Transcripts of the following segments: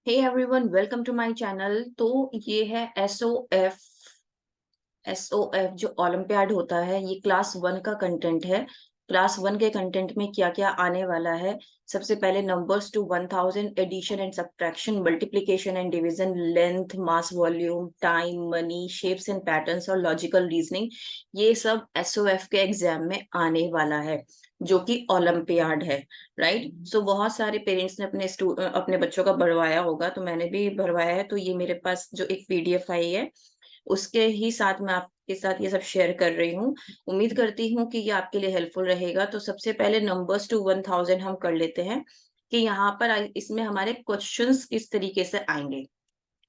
Hey everyone, welcome to my channel. तो ये है एसओएफ जो ओलंपियाड होता है, ये क्लास वन का कंटेंट है। क्लास वन के कंटेंट में क्या क्या आने वाला है? सबसे पहले numbers to 1000, addition and subtraction, multiplication and division, length, mass, volume, time, money, shapes and patterns और लॉजिकल रीजनिंग। ये सब एसओएफ के एग्जाम में आने वाला है, जो कि ओलंपियाड है। राइट। सो बहुत सारे पेरेंट्स ने अपने बच्चों का भरवाया होगा, तो मैंने भी भरवाया है। तो ये मेरे पास जो एक पीडीएफ आई है, उसके ही साथ मैं आपके साथ ये सब शेयर कर रही हूँ। उम्मीद करती हूँ कि ये आपके लिए हेल्पफुल रहेगा। तो सबसे पहले नंबर्स टू 1000 हम कर लेते हैं कि यहाँ पर इसमें हमारे क्वेश्चंस किस तरीके से आएंगे।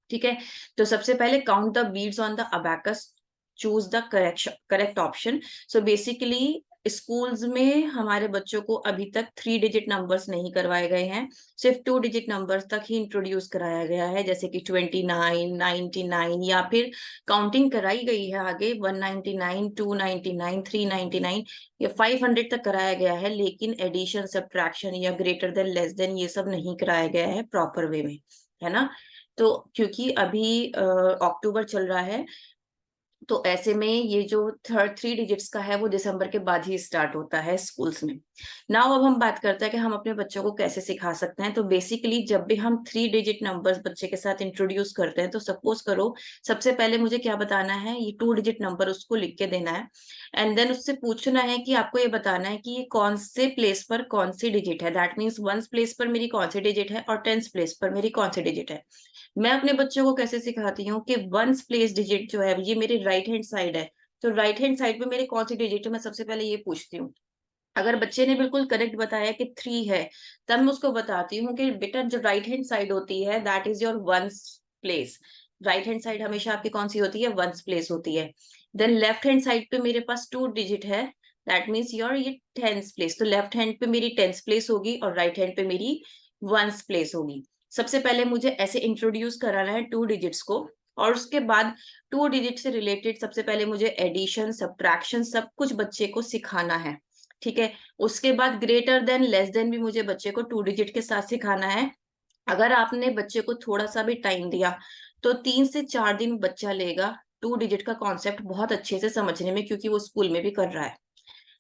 ठीक है। तो सबसे पहले count the beads on the abacus, choose the correct option. So basically schools में हमारे बच्चों को अभी तक 3 डिजिट नंबर्स नहीं करवाए गए हैं, सिर्फ 2 डिजिट नंबर्स तक ही इंट्रोड्यूस कराया गया है, जैसे कि 29, 99, या फिर काउंटिंग कराई गई है आगे 199, 299, 399 या 500 तक कराया गया है, लेकिन एडिशन, सब्ट्रैक्शन या ग्रेटर देन, लेस देन, ये सब नहीं कराया गया है प्रॉपर वे में, है ना। तो क्योंकि अभी अक्टूबर चल रहा है, तो ऐसे में ये जो 3 डिजिट्स का है वो दिसंबर के बाद ही स्टार्ट होता है स्कूल्स में। नाउ अब हम बात करते हैं कि हम अपने बच्चों को कैसे सिखा सकते हैं। तो बेसिकली जब भी हम 3 डिजिट नंबर्स बच्चे के साथ इंट्रोड्यूस करते हैं, तो सपोज करो सबसे पहले मुझे क्या बताना है, ये 2 डिजिट नंबर उसको लिख के देना है। एंड देन उससे पूछना है कि आपको ये बताना है कि ये कौन से प्लेस पर कौन सी डिजिट है। दैट मीन्स वंस प्लेस पर मेरी कौन सी डिजिट है और टेंस प्लेस पर मेरी कौन सी डिजिट है। मैं अपने बच्चों को कैसे सिखाती हूँ कि वंस प्लेस डिजिट जो है ये मेरी राइट हैंड साइड है, तो राइट हैंड साइड पे मेरे कौन सी डिजिट है, मैं सबसे पहले ये पूछती हूँ। अगर बच्चे ने बिल्कुल करेक्ट बताया कि 3 है, तब मैं उसको बताती हूँ कि बेटा जो राइट हैंड साइड होती है that is your ones place. Right hand side हमेशा आपकी कौन सी होती है? वंस प्लेस होती है। देन लेफ्ट हैंड साइड पे मेरे पास 2 डिजिट है, दैट मीन्स योर ये टेंस प्लेस। तो लेफ्ट हैंड पे मेरी टेंस प्लेस होगी और राइट हैंड पे मेरी वंस प्लेस होगी। सबसे पहले मुझे ऐसे इंट्रोड्यूस कराना है 2 डिजिट्स को, और उसके बाद 2 डिजिट से रिलेटेड सबसे पहले मुझे एडिशन, सब्ट्रैक्शन सब कुछ बच्चे को सिखाना है। ठीक है। उसके बाद ग्रेटर देन, लेस देन भी मुझे बच्चे को 2 डिजिट के साथ सिखाना है। अगर आपने बच्चे को थोड़ा सा भी टाइम दिया, तो 3 से 4 दिन बच्चा लेगा 2 डिजिट का कॉन्सेप्ट बहुत अच्छे से समझने में, क्योंकि वो स्कूल में भी कर रहा है।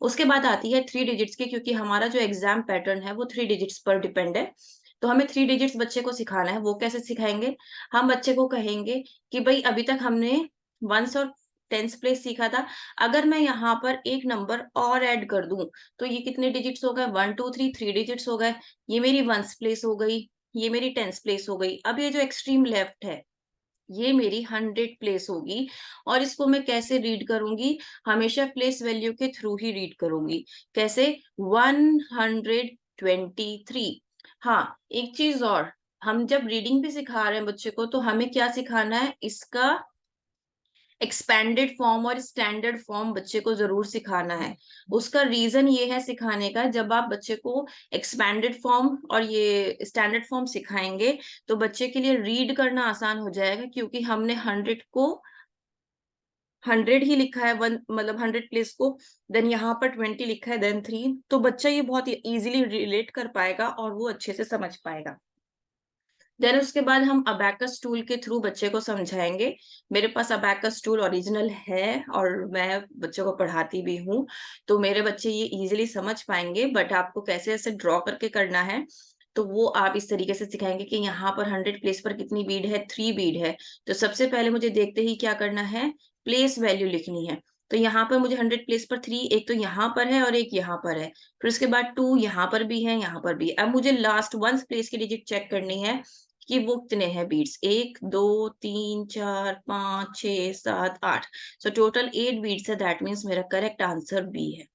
उसके बाद आती है 3 डिजिट्स की, क्योंकि हमारा जो एग्जाम पैटर्न है वो 3 डिजिट्स पर डिपेंड है। तो हमें 3 डिजिट्स बच्चे को सिखाना है। वो कैसे सिखाएंगे? हम बच्चे को कहेंगे कि भाई अभी तक हमने वंस और टेंस प्लेस सीखा था, अगर मैं यहाँ पर एक नंबर और ऐड कर दूं, तो ये कितने डिजिट्स हो गए? 1, 2, 3, 3 डिजिट्स हो गए। ये मेरी वंस प्लेस हो गई, ये मेरी टेंस प्लेस हो गई। अब ये जो एक्सट्रीम लेफ्ट है, ये मेरी 100 प्लेस होगी। और इसको मैं कैसे रीड करूंगी? हमेशा प्लेस वैल्यू के थ्रू ही रीड करूंगी। कैसे? 123। हाँ, एक चीज और, हम जब रीडिंग भी सिखा रहे हैं बच्चे को, तो हमें क्या सिखाना है? इसका एक्सपेंडेड फॉर्म और स्टैंडर्ड फॉर्म बच्चे को जरूर सिखाना है। उसका रीजन ये है सिखाने का, जब आप बच्चे को एक्सपेंडेड फॉर्म और ये स्टैंडर्ड फॉर्म सिखाएंगे, तो बच्चे के लिए रीड करना आसान हो जाएगा, क्योंकि हमने 100 को 100 ही लिखा है, वन मतलब 100 प्लेस को। देन यहाँ पर 20 लिखा है, देन 3। तो बच्चा ये बहुत इजीली रिलेट कर पाएगा और वो अच्छे से समझ पाएगा। देन उसके बाद हम अबैकस टूल के थ्रू बच्चे को समझाएंगे। मेरे पास अबैकस टूल ओरिजिनल है और मैं बच्चों को पढ़ाती भी हूँ, तो मेरे बच्चे ये इजीली समझ पाएंगे। बट आपको कैसे ऐसे ड्रॉ करके करना है, तो वो आप इस तरीके से सिखाएंगे कि यहाँ पर 100 प्लेस पर कितनी बीड है? 3 बीड है। तो सबसे पहले मुझे देखते ही क्या करना है? प्लेस वैल्यू लिखनी है। तो यहाँ पर मुझे 100 प्लेस पर 3 एक तो यहाँ पर है और एक यहाँ पर है, फिर उसके बाद 2 यहाँ पर भी है, यहाँ पर भी है। अब मुझे लास्ट वन प्लेस की डिजिट चेक करनी है कि वो कितने हैं बीट्स। 1, 2, 3, 4, 5, 6, 7, 8। सो टोटल 8 बीट्स है, दैट मीन्स मेरा करेक्ट आंसर बी है।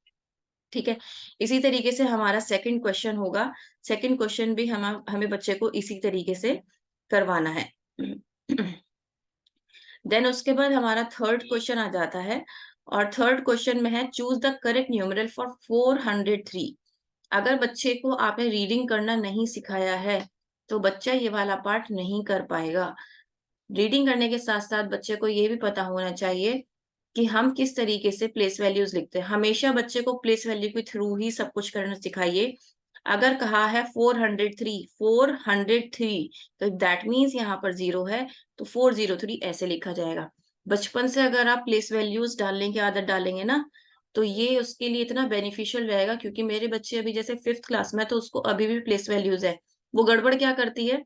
ठीक है। इसी तरीके से हमारा सेकंड क्वेश्चन होगा। सेकंड क्वेश्चन भी हमें बच्चे को इसी तरीके से करवाना है। देन उसके बाद हमारा थर्ड क्वेश्चन आ जाता है, और थर्ड क्वेश्चन में है choose the correct numeral for 403। अगर बच्चे को आपने रीडिंग करना नहीं सिखाया है, तो बच्चा ये वाला पार्ट नहीं कर पाएगा। रीडिंग करने के साथ साथ बच्चे को ये भी पता होना चाहिए कि हम किस तरीके से प्लेस वैल्यूज लिखते हैं। हमेशा बच्चे को प्लेस वैल्यू के थ्रू ही सब कुछ करना सिखाइए। अगर कहा है 403 तो दैट मीन्स यहाँ पर 0 है, तो 403 ऐसे लिखा जाएगा। बचपन से अगर आप प्लेस वैल्यूज डालने की आदत डालेंगे ना, तो ये उसके लिए इतना बेनिफिशियल रहेगा। क्योंकि मेरे बच्चे अभी जैसे 5th क्लास में, तो उसको अभी भी प्लेस वैल्यूज है। वो गड़बड़ क्या करती है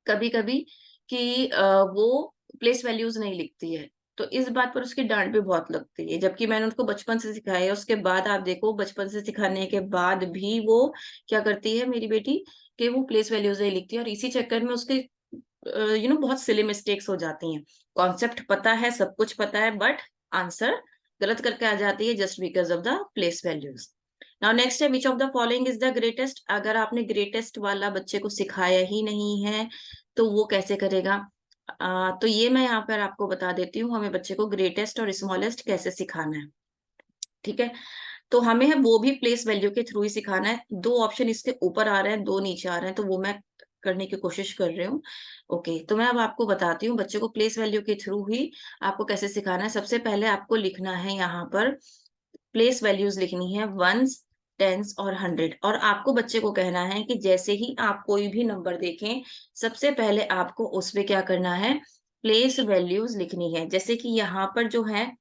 कभी कभी कि वो प्लेस वैल्यूज नहीं लिखती है, तो इस बात पर उसकी डांट भी बहुत लगती है। जबकि मैंने उसको बचपन से सिखाया है, उसके बाद आप देखो बचपन से सिखाने के बाद भी वो क्या करती है मेरी बेटी, कि वो प्लेस वैल्यूज नहीं लिखती है। और इसी चक्कर में उसके बहुत सिली मिस्टेक्स हो जाती हैं। कॉन्सेप्ट पता है, सब कुछ पता है, बट आंसर गलत करके आ जाती है just because of the place values. Now next है which of the following is the greatest. अगर आपने ग्रेटेस्ट वाला बच्चे को सिखाया ही नहीं है तो वो कैसे करेगा। तो ये मैं यहाँ पर आपको बता देती हूँ, हमें बच्चे को ग्रेटेस्ट और स्मॉलेस्ट कैसे सिखाना है। ठीक है, तो हमें है वो भी प्लेस वैल्यू के थ्रू ही सिखाना है। दो ऑप्शन इसके ऊपर आ रहे हैं, दो नीचे आ रहे हैं, तो वो मैं करने की कोशिश कर रही हूँ। ओके, तो मैं अब आपको बताती हूँ बच्चे को प्लेस वैल्यू के थ्रू ही आपको कैसे सिखाना है। सबसे पहले आपको लिखना है यहाँ पर प्लेस वैल्यूज लिखनी है, वंस, टेंस और 100। और आपको बच्चे को कहना है कि जैसे ही आप कोई भी नंबर देखें, सबसे पहले आपको उस पे क्या करना है, प्लेस वैल्यूज लिखनी है। जैसे कि यहाँ पर जो है,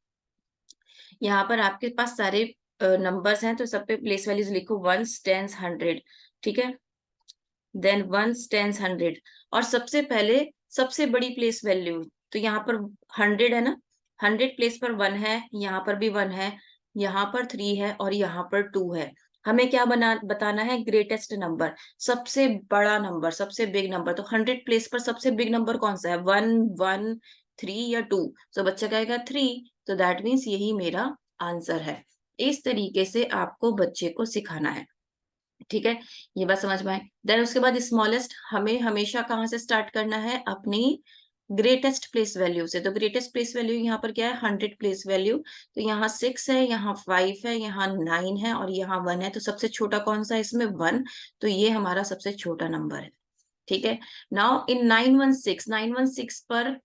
यहाँ पर आपके पास सारे नंबर्स हैं, तो सब पे प्लेस वैल्यूज लिखो, वंस, टेंस, 100। ठीक है, देन वंस, टेंस, 100। और सबसे पहले सबसे बड़ी प्लेस वैल्यू, तो यहाँ पर 100 है ना, 100 प्लेस पर 1 है, यहाँ पर भी 1 है, यहाँ पर 3 है और यहाँ पर 2 है। हमें क्या बताना है, ग्रेटेस्ट नंबर, सबसे बड़ा नंबर, सबसे बिग नंबर। तो 100 प्लेस पर सबसे बिग नंबर कौन सा है, 1, 1, 3 या 2। तो बच्चा कहेगा 3, तो दैट मीन्स यही मेरा आंसर है। इस तरीके से आपको बच्चे को सिखाना है। ठीक है, ये बात समझ में आए। देन उसके बाद स्मॉलेस्ट, हमें हमेशा कहाँ से स्टार्ट करना है, अपनी ग्रेटेस्ट प्लेस वैल्यू से। तो ग्रेटेस्ट प्लेस वैल्यू यहाँ पर क्या है, 100 प्लेस वैल्यू। तो यहाँ 6 है, यहाँ 5 है, यहाँ 9 है और यहाँ 1 है। तो सबसे छोटा कौन सा है इसमें, 1। तो ये हमारा सबसे छोटा नंबर है। ठीक है, नाउ इन 916 पर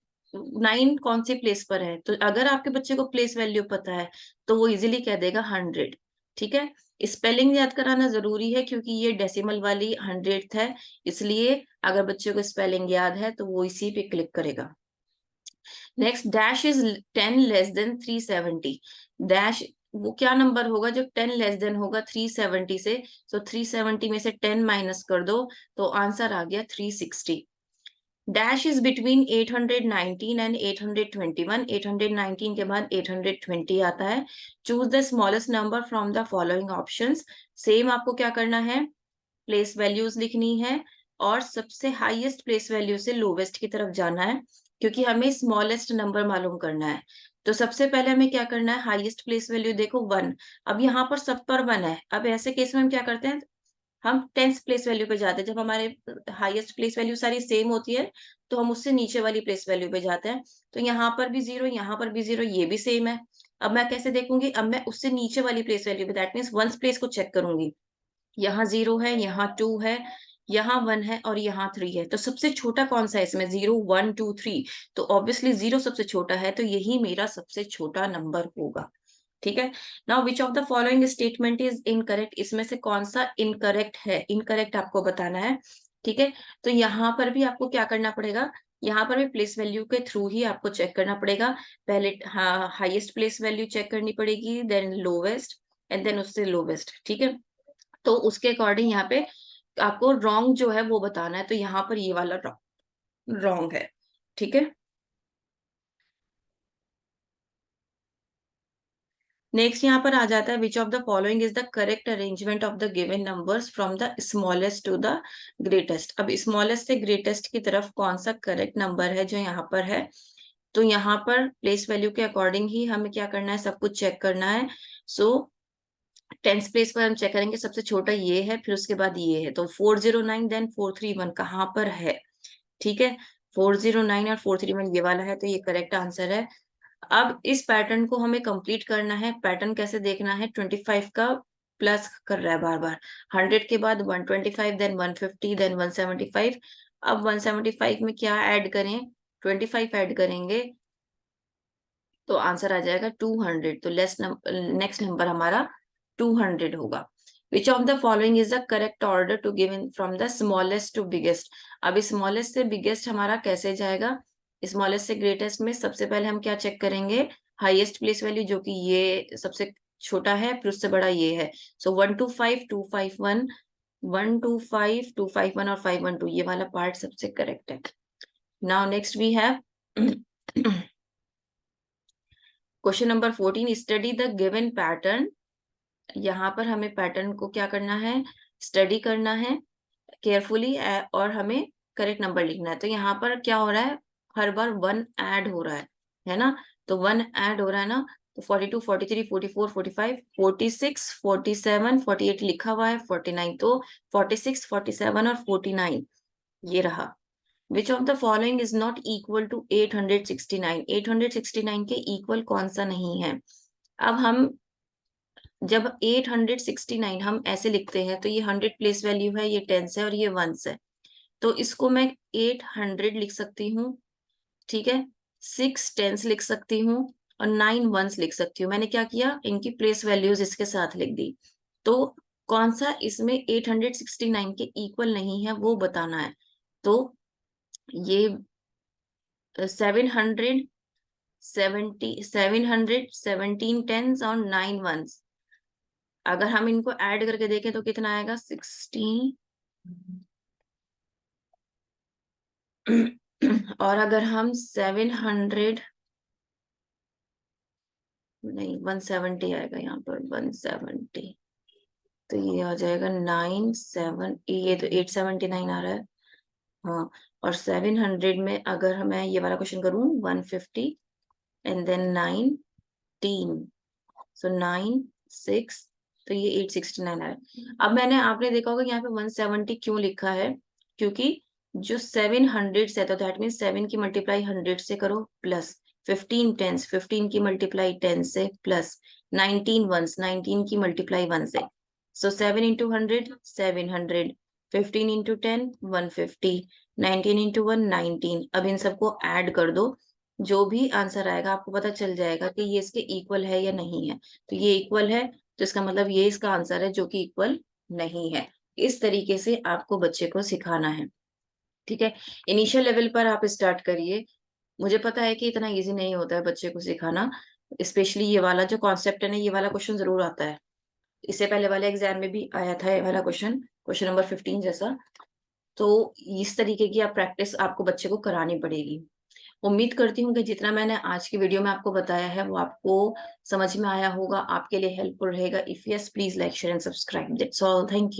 9 कौन सी प्लेस पर है। तो अगर आपके बच्चे को प्लेस वैल्यू पता है तो वो इजीली कह देगा 100। ठीक है, स्पेलिंग याद कराना जरूरी है क्योंकि ये डेसिमल वाली 100th है, इसलिए अगर बच्चे को स्पेलिंग याद है तो वो इसी पे क्लिक करेगा। Next, dash is 10 less than 370। Dash वो क्या नंबर होगा जो 10 लेस देन होगा 370 से। तो 370 में से 10 माइनस कर दो, तो आंसर आ गया 360। Dash is between 819 and 821। 819 के बाद 820 आता है। Choose the smallest number from the following options. Same आपको क्या करना है, प्लेस वैल्यूज लिखनी है और सबसे हाईएस्ट प्लेस वैल्यू से लोवेस्ट की तरफ जाना है, क्योंकि हमें स्मॉलेस्ट नंबर मालूम करना है। तो सबसे पहले हमें क्या करना है, हाईएस्ट प्लेस वैल्यू देखो 1। अब यहाँ पर सब पर 1 है। अब ऐसे केस में हम क्या करते हैं, हम 10th प्लेस वैल्यू पे जाते हैं। जब हमारे हाईएस्ट प्लेस वैल्यू सारी सेम होती है तो हम उससे नीचे वाली प्लेस वैल्यू पे जाते हैं। तो यहाँ पर भी 0, यहाँ पर भी 0, ये भी सेम है। अब मैं कैसे देखूंगी, अब मैं उससे नीचे वाली प्लेस वैल्यू पे, दैट मीन्स वंस प्लेस को चेक करूंगी। यहाँ 0 है, यहाँ 2 है, यहाँ 1 है और यहाँ 3 है। तो सबसे छोटा कौन सा है इसमें, 0, 1, 2, 3। तो ऑब्वियसली 0 सबसे छोटा है, तो यही मेरा सबसे छोटा नंबर होगा। ठीक है, now which of the following statement is incorrect. इसमें से कौन सा इनकरेक्ट है, इनकरेक्ट आपको बताना है। ठीक है, तो यहाँ पर भी आपको क्या करना पड़ेगा, यहाँ पर भी प्लेस वैल्यू के थ्रू ही आपको चेक करना पड़ेगा। पहले हाईएस्ट प्लेस वैल्यू चेक करनी पड़ेगी, देन लोवेस्ट एंड देन उससे लोवेस्ट। ठीक है, तो उसके अकॉर्डिंग यहाँ पे आपको रॉन्ग जो है वो बताना है। तो यहाँ पर ये वाला रॉन्ग है। ठीक है, नेक्स्ट यहाँ पर आ जाता है which of the following is the correct arrangement of the given numbers from the smallest to the greatest. अब स्मॉलेस्ट से ग्रेटेस्ट की तरफ कौन सा करेक्ट नंबर है जो यहाँ पर है। तो यहाँ पर प्लेस वैल्यू के अकॉर्डिंग ही हमें क्या करना है, सब कुछ चेक करना है। सो 10th प्लेस पर हम चेक करेंगे, सबसे छोटा ये है, फिर उसके बाद ये है। तो 409 देन 431 कहाँ पर है। ठीक है, 409 और 431 ये वाला है, तो ये करेक्ट आंसर है। अब इस पैटर्न को हमें कंप्लीट करना है। पैटर्न कैसे देखना है, 25 का प्लस कर रहा है बार बार, 100 के बाद 125, देन 150, देन 175। अब 175 में क्या ऐड करें, 25 ऐड करेंगे तो आंसर आ जाएगा 200। तो नेक्स्ट नंबर हमारा 200 होगा। Which of the following is the correct order to give in from the smallest to biggest. अब स्मॉलेस्ट से बिगेस्ट हमारा कैसे जाएगा? स्मॉलेस्ट से ग्रेटेस्ट में सबसे पहले हम क्या चेक करेंगे? हाईएस्ट प्लेस वैल्यू, जो कि ये सबसे छोटा है, फिर उससे बड़ा ये है। सो 1 to 5 251, 1 to 5 251 और 512, ये वाला पार्ट सबसे करेक्ट है। Now next we have question number 14, study the given pattern. यहाँ पर हमें पैटर्न को क्या करना है? स्टडी करना है केयरफुली, और हमें करेक्ट नंबर लिखना है। तो यहाँ पर क्या हो रहा है? हर बार 1 ऐड हो रहा है ना? तो 1 ऐड हो रहा है ना, तो 42 43 44 45 46 47 48 लिखा हुआ है, 49, तो 46 47 और 49 ये रहा। Which of the following is not equal to 869? 869 के इक्वल कौन सा नहीं है? अब हम जब 869 हम ऐसे लिखते हैं, तो ये 100 प्लेस वैल्यू है, ये टेंस है और ये वंस है। तो इसको मैं 800 लिख सकती हूँ, ठीक है, 6 टेंस लिख सकती हूँ और 9 वंस लिख सकती हूँ। मैंने क्या किया? इनकी प्लेस वैल्यूज इसके साथ लिख दी। तो कौन सा इसमें 869 के इक्वल नहीं है वो बताना है। तो ये 717 टेंस और 9 वंस, अगर हम इनको ऐड करके देखें तो कितना आएगा? 16। और अगर हम 700, नहीं 170 आएगा यहाँ पर, 170, तो ये आ जाएगा 9 7, ये तो 879 आ रहा है। हाँ, और 700 में अगर मैं ये वाला क्वेश्चन करूँ, 150 एंड देन 19, सो 9 6, तो ये 869 है। अब आपने देखा होगा यहाँ पे 170 क्यों लिखा है? क्योंकि जो 700 है, तो दैट मीन 7 की मल्टीप्लाई 100 से करो, प्लस 15 टेंस, 15 की मल्टीप्लाई 10 से, प्लस 19 वंस, 19 की मल्टीप्लाई 1 से। सो 7 इंटू 100 700, 15 इंटू 10 150, 19 इंटू 1 19। अब इन सबको ऐड कर दो, जो भी आंसर आएगा आपको पता चल जाएगा कि ये इसके इक्वल है या नहीं है। तो ये इक्वल है, तो इसका मतलब ये इसका आंसर है, जो कि इक्वल नहीं है। इस तरीके से आपको बच्चे को सिखाना है, ठीक है। इनिशियल लेवल पर आप स्टार्ट करिए। मुझे पता है कि इतना इजी नहीं होता है बच्चे को सिखाना, स्पेशली ये वाला जो कॉन्सेप्ट है ना, ये वाला क्वेश्चन जरूर आता है। इससे पहले वाले एग्जाम में भी आया था ये वाला क्वेश्चन, क्वेश्चन नंबर 15 जैसा। तो इस तरीके की आप प्रैक्टिस आपको बच्चे को करानी पड़ेगी। उम्मीद करती हूँ कि जितना मैंने आज की वीडियो में आपको बताया है वो आपको समझ में आया होगा, आपके लिए हेल्पफुल रहेगा। If yes, please like share and subscribe. That's all, thank you.